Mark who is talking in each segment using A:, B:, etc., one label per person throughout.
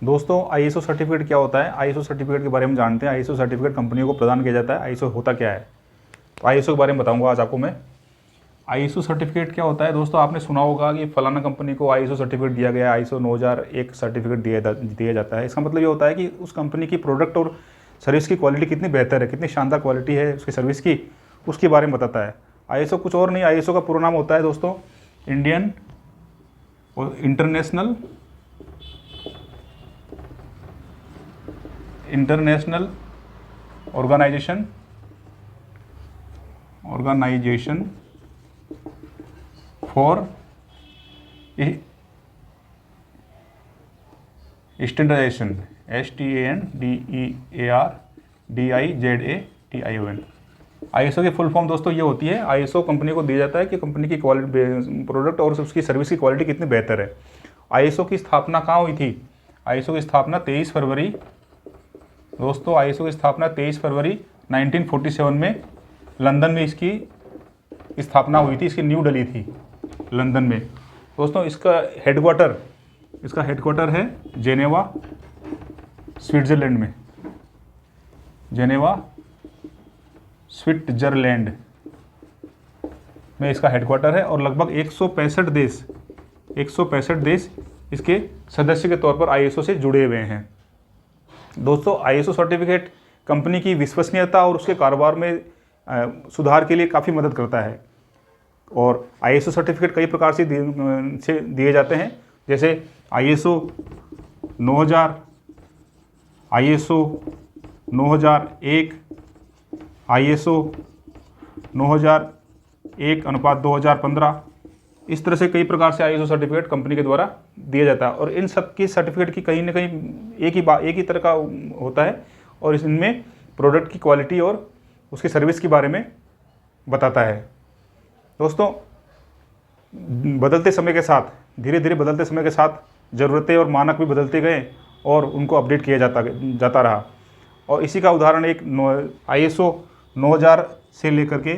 A: दोस्तों ISO certificate क्या होता है? आईएसओ सर्टिफिकेट के बारे में जानते हैं। आईएसओ सर्टिफिकेट कंपनियों को प्रदान किया जाता है। आईएसओ होता क्या है? तो आईएसओ के बारे में बताऊंगा आज आपको मैं। आईएसओ सर्टिफिकेट क्या होता है दोस्तों? आपने सुना होगा कि फलाना कंपनी को आईएसओ सर्टिफिकेट दिया गया है, आईएसओ 9001 सर्टिफिकेट दिया जाता है। इसका मतलब ये होता है कि उस कंपनी की प्रोडक्ट और सर्विस की क्वालिटी कितनी बेहतर है, कितनी शानदार क्वालिटी है उसकी सर्विस की, उसके बारे में बताता है। आईएसओ कुछ और नहीं, आईएसओ का पूरा नाम होता है दोस्तों Indian international organisation for standardisation, STANDERDIZATION। ISO की फुल फॉर्म दोस्तों ये होती है। आईएसओ कंपनी को दिया जाता है कि कंपनी की क्वालिटी, प्रोडक्ट और उसकी सर्विस की क्वालिटी कितनी बेहतर है। आईएसओ की स्थापना कहाँ हुई थी? आईएसओ की स्थापना 23 फरवरी दोस्तों, आईएसओ की स्थापना 23 फरवरी 1947 में लंदन में इसकी स्थापना हुई थी। इसकी न्यू दिल्ली थी लंदन में दोस्तों। इसका हेडक्वार्टर है जेनेवा, स्विट्जरलैंड में। जेनेवा स्विट्जरलैंड में इसका हेडक्वार्टर है और लगभग 165 देश इसके सदस्य के तौर पर आईएसओ से जुड़े हुए हैं। दोस्तों आईएसओ सर्टिफिकेट कंपनी की विश्वसनीयता और उसके कारोबार में सुधार के लिए काफ़ी मदद करता है। और आईएसओ सर्टिफिकेट कई प्रकार से दिए जाते हैं, जैसे आईएसओ 9000, आईएसओ 9001, आईएसओ 9001/2015। इस तरह से कई प्रकार से आईएसओ सर्टिफिकेट कंपनी के द्वारा दिया जाता है। और इन सब की सर्टिफिकेट की कहीं ना कहीं एक ही तरह का होता है और इनमें प्रोडक्ट की क्वालिटी और उसकी सर्विस के बारे में बताता है। दोस्तों धीरे धीरे बदलते समय के साथ ज़रूरतें और मानक भी बदलते गए और उनको अपडेट किया जाता रहा। और इसी का उदाहरण एक आईएसओ 9000 से लेकर के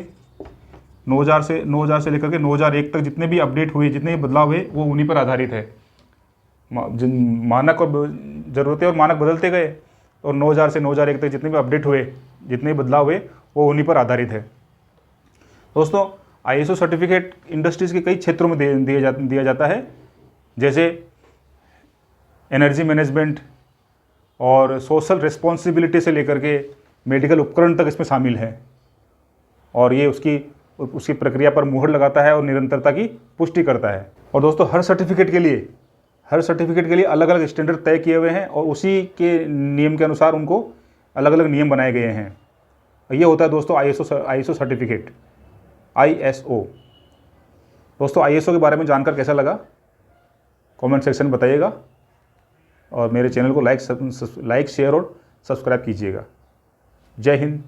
A: 9001 तक जितने भी अपडेट हुए, जितने भी बदलाव हुए, वो उन्हीं पर आधारित है। मानक और ज़रूरतें और मानक बदलते गए और 9000 से 9001 तक जितने भी अपडेट हुए, जितने भी बदलाव हुए, वो उन्हीं पर आधारित है। दोस्तों आईएसओ सर्टिफिकेट इंडस्ट्रीज़ के कई क्षेत्रों में दिया जाता है, जैसे एनर्जी मैनेजमेंट और सोशल रिस्पॉन्सिबिलिटी से लेकर के मेडिकल उपकरण तक इसमें शामिल है। और ये उसकी प्रक्रिया पर मुहर लगाता है और निरंतरता की पुष्टि करता है। और दोस्तों हर सर्टिफिकेट के लिए अलग अलग स्टैंडर्ड तय किए हुए हैं और उसी के नियम के अनुसार उनको अलग अलग नियम बनाए गए हैं। ये होता है दोस्तों आईएसओ सर्टिफिकेट, आईएसओ। दोस्तों आईएसओ के बारे में जानकर कैसा लगा कमेंट सेक्शन में बताइएगा और मेरे चैनल को लाइक, शेयर और सब्सक्राइब कीजिएगा। जय हिंद,